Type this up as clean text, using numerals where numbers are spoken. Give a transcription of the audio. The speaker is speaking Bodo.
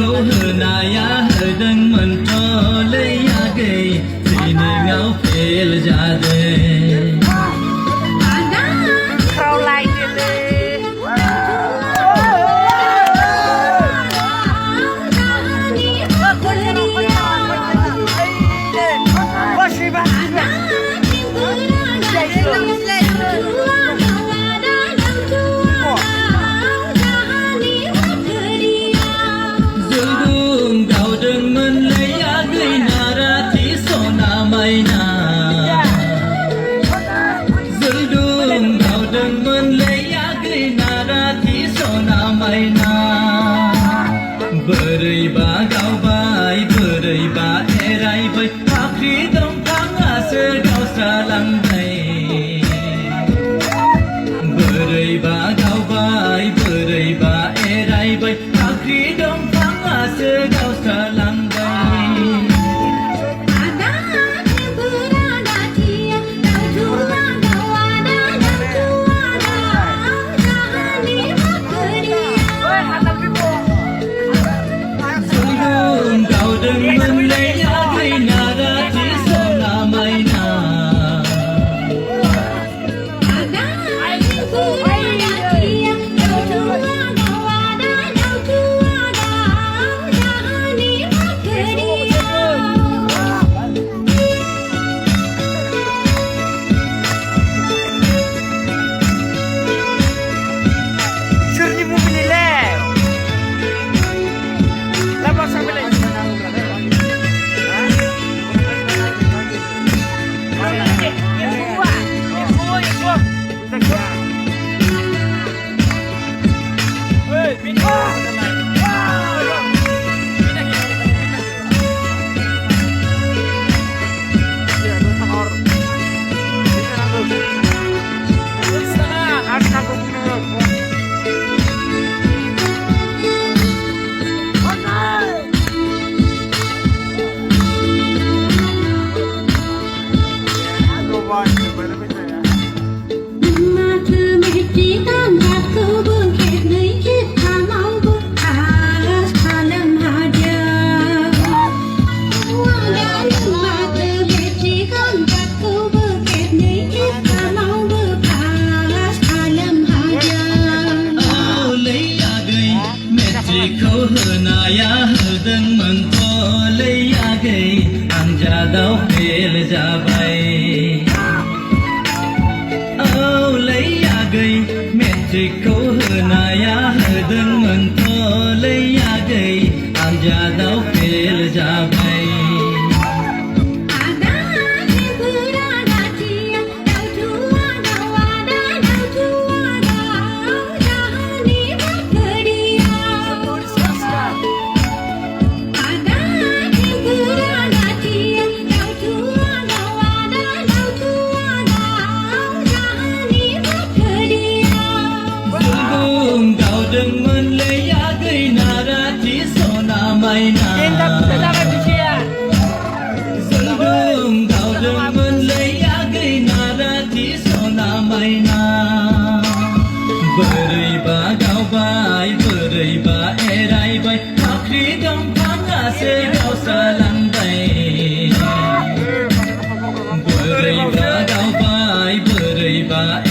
khâu hờ na ya hờ đằng mình cho lấy ya gầy thì nơi ngáo phê là ra đây Beri ba gau bai beri ba erai bai pakri dong kang ase gau salang dai Beri ba gau bai beri ba erai bai pakri dong kang ase gau salang dai khâu hờ na ya hờ đằng mình to lấy ya gầy ăn cha đau phê là ra bay lấy ya gầy mẹ chỉ khâu hờ na ya hờ đằng mình to lấy ya gầy ăn cha đau phê là ra bay đừng mình lấy giá gây nà ra chỉ số nà mày nà dừng đường đào đừng mình lấy giá gây nà ra chỉ số nà mày nà beri ba gau bai beri ba erai bai pakri dong kang ase gau salang dai beri ba gau bai beri ba